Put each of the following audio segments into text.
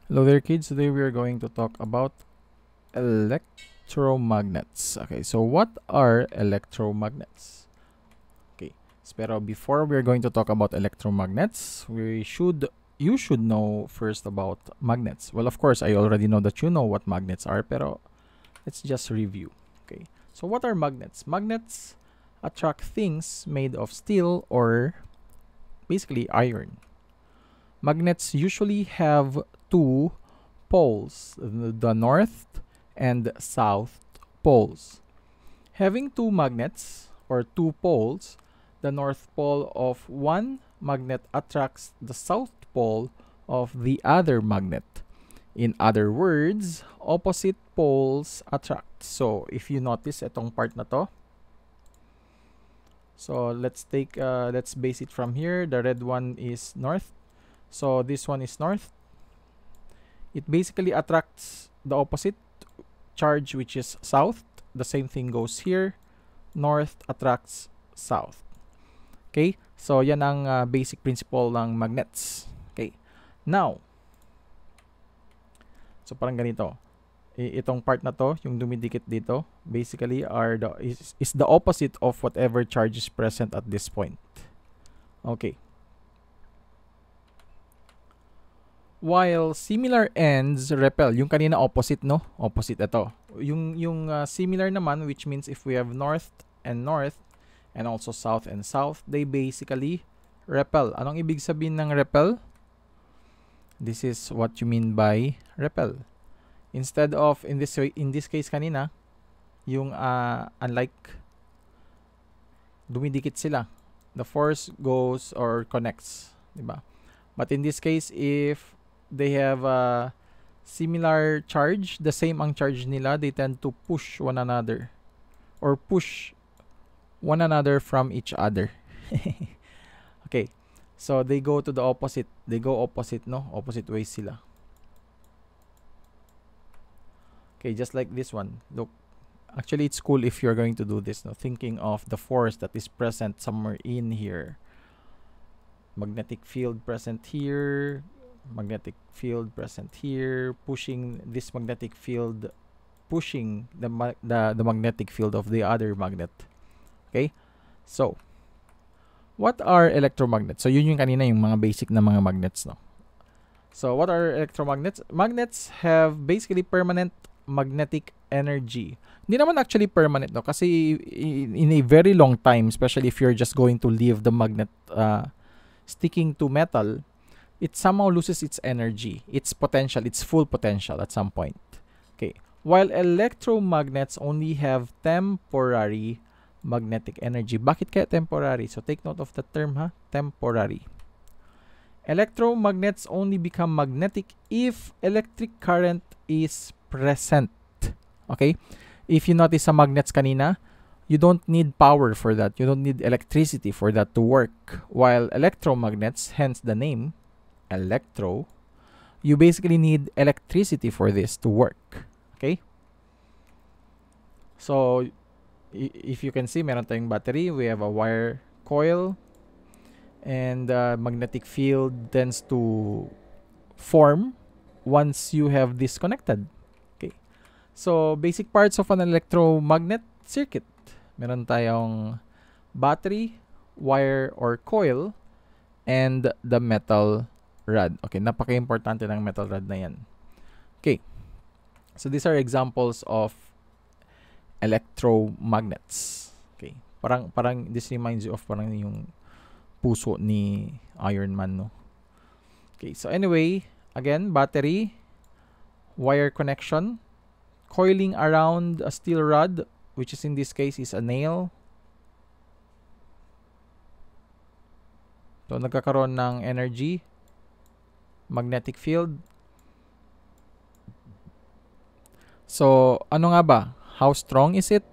Hello there, kids. Today we are going to talk about electromagnets. Okay, so what are electromagnets? Okay, pero before we're going to talk about electromagnets, you should know first about magnets. Well, of course, I already know that you know what magnets are, pero let's just review. Okay, so what are magnets? Magnets attract things made of steel or basically iron. Magnets usually have two poles, the north and south poles. Having two magnets or two poles, the north pole of one magnet attracts the south pole of the other magnet. In other words, opposite poles attract. So, if you notice itong part na to, so let's base it from here. The red one is north. So this one is north. It basically attracts the opposite charge, which is south. The same thing goes here. North attracts south. Okay? So yan ang basic principle ng magnets. Okay. Now, so parang ganito. Itong part na to, yung dumidikit dito, basically is the opposite of whatever charge is present at this point. Okay. While similar ends repel, yung kanina opposite, no? Opposite ito. Yung similar naman, which means if we have north and also south and south, they basically repel. Anong ibig sabihin ng repel? This is what you mean by repel. Instead of in this case kanina, yung unlike dumidikit sila. The force goes or connects, diba? But in this case, if they have a similar charge, the same ang charge nila, they tend to push one another or push one another from each other. Okay, so they go to the opposite. They go opposite, no? Opposite ways sila. Okay, just like this one. Look, actually it's cool if you're going to do this, no? Thinking of the force that is present somewhere in here. Magnetic field present here, magnetic field present here, pushing this magnetic field, pushing the magnetic field of the other magnet. Okay? So, what are electromagnets? So, yun yung kanina yung mga basic na mga magnets, no? So, what are electromagnets? Magnets have basically permanent magnetic energy. Hindi naman actually permanent, no? Kasi in a very long time, especially if you're just going to leave the magnet sticking to metal, it somehow loses its energy, its potential, its full potential at some point. Okay. While electromagnets only have temporary magnetic energy. Bakit kaya temporary? So take note of the term, ha? Temporary. Electromagnets only become magnetic if electric current is present. Okay? If you notice sa magnets kanina, you don't need power for that. You don't need electricity for that to work. While electromagnets, hence the name, electro, you basically need electricity for this to work. Okay? So, if you can see, meron tayong battery. We have a wire coil. And magnetic field tends to form once you have disconnected. Okay? So, basic parts of an electromagnet circuit. Meron tayong battery, wire or coil, and the metal rod. Okay, napaka-importante ng metal rod na yan. Okay, so these are examples of electromagnets. Okay, parang this reminds you of parang yung puso ni Iron Man, no? Okay, so anyway, again, battery, wire connection, coiling around a steel rod, which is in this case is a nail. So, nagkakaroon ng energy, magnetic field. So, ano nga ba? How strong is it?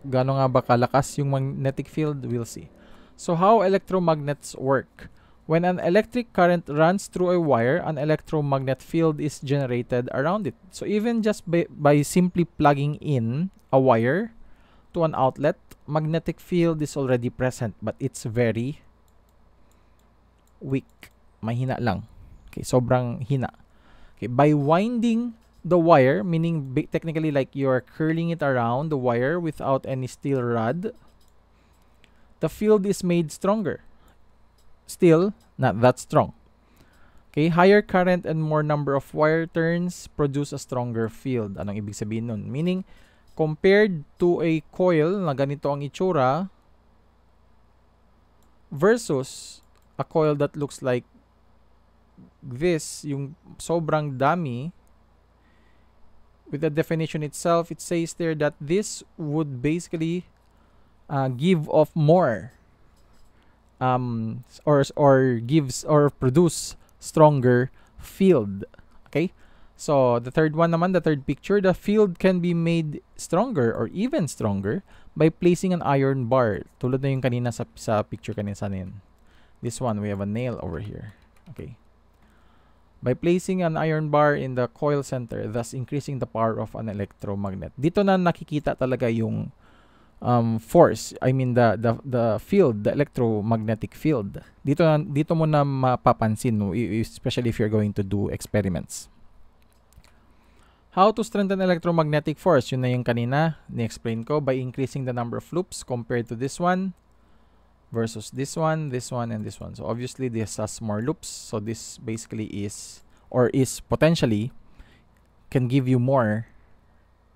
Gaano nga ba kalakas yung magnetic field? We'll see. So, how electromagnets work? When an electric current runs through a wire, an electromagnet field is generated around it. So, even just by simply plugging in a wire to an outlet, magnetic field is already present, but it's very weak. Mahina lang. Okay, sobrang hina. Okay, by winding the wire, meaning technically like you're curling it around the wire without any steel rod, the field is made stronger. Still, not that strong. Okay, higher current and more number of wire turns produce a stronger field. Anong ibig sabihin nun? Meaning, compared to a coil na ganito ang itsura versus a coil that looks like this, yung sobrang dami, with the definition itself, it says there that this would basically give off more or gives or produce stronger field. Okay? So, the third one naman, the third picture, the field can be made stronger or even stronger by placing an iron bar. Tulad na yung kanina sa picture kanina sa nin. This one, we have a nail over here. Okay. By placing an iron bar in the coil center, thus increasing the power of an electromagnet. Dito na nakikita talaga yung force, I mean the field, the electromagnetic field. Dito mo na mapapansin, no? Especially if you're going to do experiments. How to strengthen electromagnetic force? Yun na yung kanina, ni-explain ko, by increasing the number of loops compared to this one versus this one, and this one. So obviously this has more loops, so this basically is potentially can give you more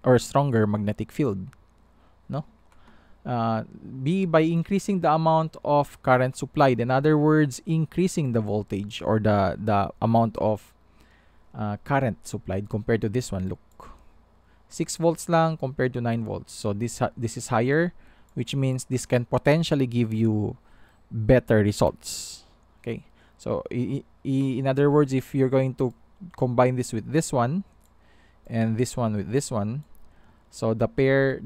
or stronger magnetic field, no? B, by increasing the amount of current supplied. In other words, increasing the voltage or the amount of current supplied compared to this one. Look, 6 volts lang compared to 9 volts. So this is higher, which means this can potentially give you better results. Okay, so in other words, if you're going to combine this with this one and this one with this one, so the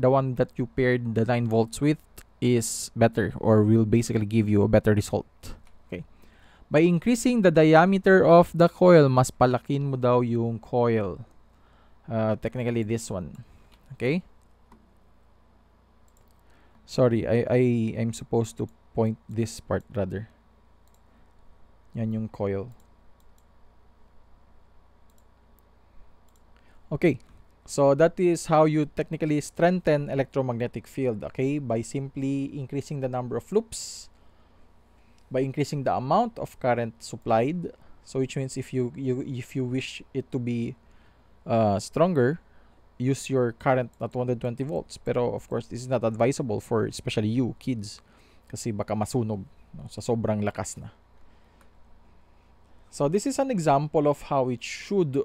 one that you paired the 9 volts with is better or will basically give you a better result. Okay, by increasing the diameter of the coil, mas palakin mo daw yung coil. Technically this one. Okay, sorry, I'm supposed to point this part rather. Yan yung coil. Okay, so that is how you technically strengthen electromagnetic field, okay? By simply increasing the number of loops, by increasing the amount of current supplied. So which means if you wish it to be stronger, use your current at 220 volts. Pero of course, this is not advisable for especially you kids kasi baka masunog, no, sa sobrang lakas na. So this is an example of how it should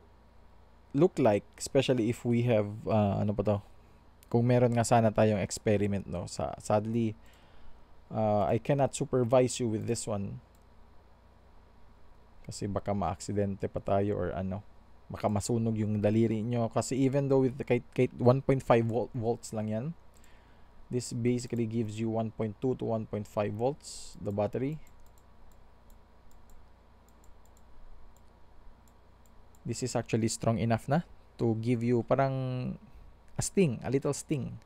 look like, especially if we have ano pa to, kung meron nga sana tayong experiment, no. Sadly, I cannot supervise you with this one kasi baka ma-aksidente pa tayo or ano, baka masunog yung daliri nyo kasi even though with kahit 1.5 volts lang yan, this basically gives you 1.2 to 1.5 volts the battery. This is actually strong enough na to give you parang a little sting.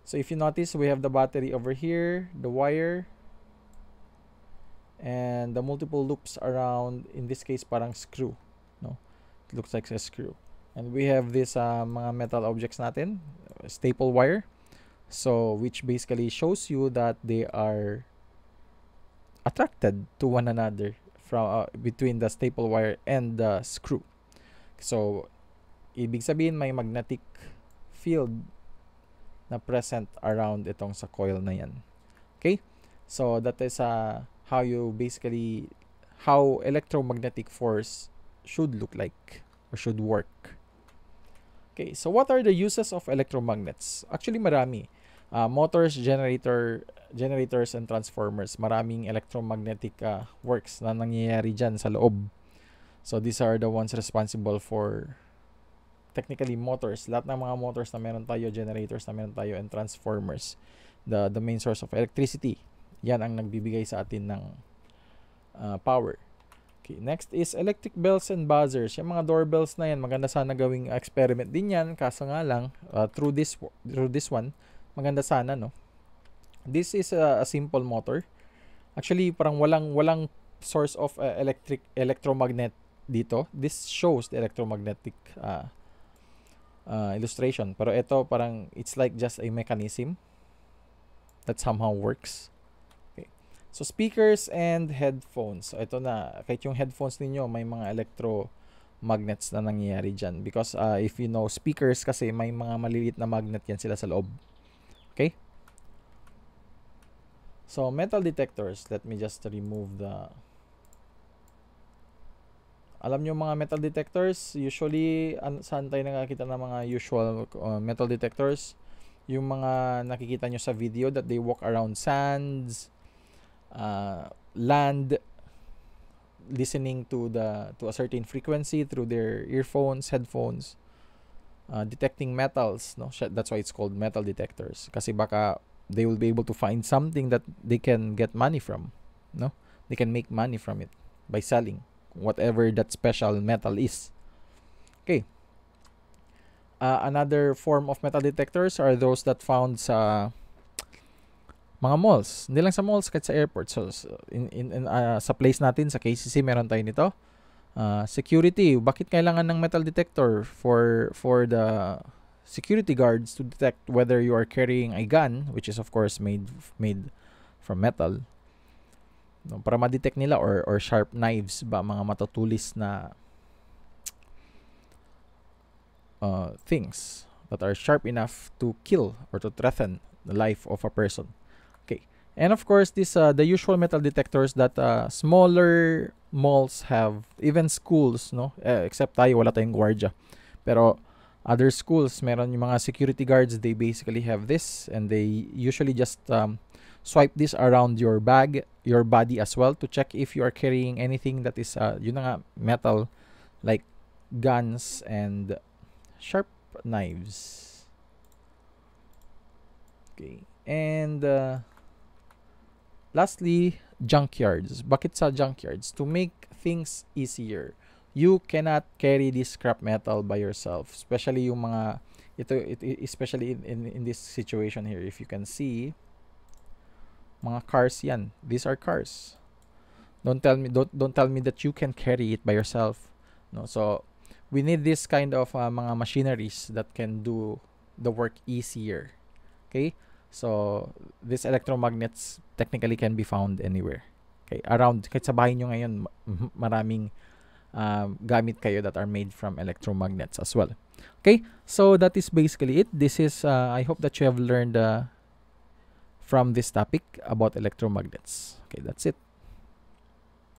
So if you notice, we have the battery over here, the wire, and the multiple loops around, in this case parang screw, no? It looks like a screw. And we have this mga metal objects natin, staple wire, so which basically shows you that they are attracted to one another from between the staple wire and the screw. So ibig sabihin may magnetic field na present around itong sa coil na yan. Okay, so that is how electromagnetic force should look like or should work. Okay, so what are the uses of electromagnets? Actually marami. Motors, generators, and transformers. Maraming electromagnetic works na nangyayari dyan sa loob. So these are the ones responsible for technically motors. Lahat ng mga motors na meron tayo, generators na meron tayo, and transformers. The main source of electricity. Yan ang nagbibigay sa atin ng power. Okay, next is electric bells and buzzers. Yung mga doorbells na yan, maganda sana gawing experiment din yan. Kaso nga lang, through this one, maganda sana, no? This is a simple motor. Actually, parang walang source of electromagnet dito. This shows the electromagnetic illustration. Pero ito parang it's like just a mechanism that somehow works. Okay. So speakers and headphones. So ito na, kahit yung headphones ninyo may mga electromagnets na nangyayari dyan. Because if you know speakers kasi may mga maliliit na magnet yan sila sa loob. Okay? So metal detectors, let me just remove the... Alam nyo mga metal detectors, usually saan tayo nakakita ng mga usual metal detectors? Yung mga nakikita nyo sa video that they walk around sands, land, listening to a certain frequency through their earphones, headphones, detecting metals, no? That's why it's called metal detectors. Kasi baka they will be able to find something that they can get money from, no? They can make money from it by selling whatever that special metal is. Okay. Another form of metal detectors are those that found sa mga malls. Hindi lang sa malls, kahit sa airport. So sa place natin, sa KCC, meron tayo nito. Security. Bakit kailangan ng metal detector? For the security guards to detect whether you are carrying a gun, which is of course made from metal. No, para ma-detect nila, or sharp knives ba, mga matutulis na things that are sharp enough to kill or to threaten the life of a person. Okay. And of course, this the usual metal detectors that smaller malls have, even schools, no? Except tayo, wala tayong gwardiya. Pero other schools, meron yung mga security guards, they basically have this, and they usually just swipe this around your bag, your body as well, to check if you are carrying anything that is yun na nga, metal, like guns and sharp knives. Okay. And lastly, junkyards. Bakit sa junkyards? To make things easier. You cannot carry this scrap metal by yourself, especially yung mga especially in this situation here. If you can see, mga cars yan. These are cars. Don't tell me that you can carry it by yourself. No. So we need this kind of mga machineries that can do the work easier. Okay? So these electromagnets technically can be found anywhere. Okay? Around, kahit sa bahay nyo ngayon, maraming gamit kayo that are made from electromagnets as well. Okay? So that is basically it. This is, I hope that you have learned from this topic about electromagnets. Okay, that's it.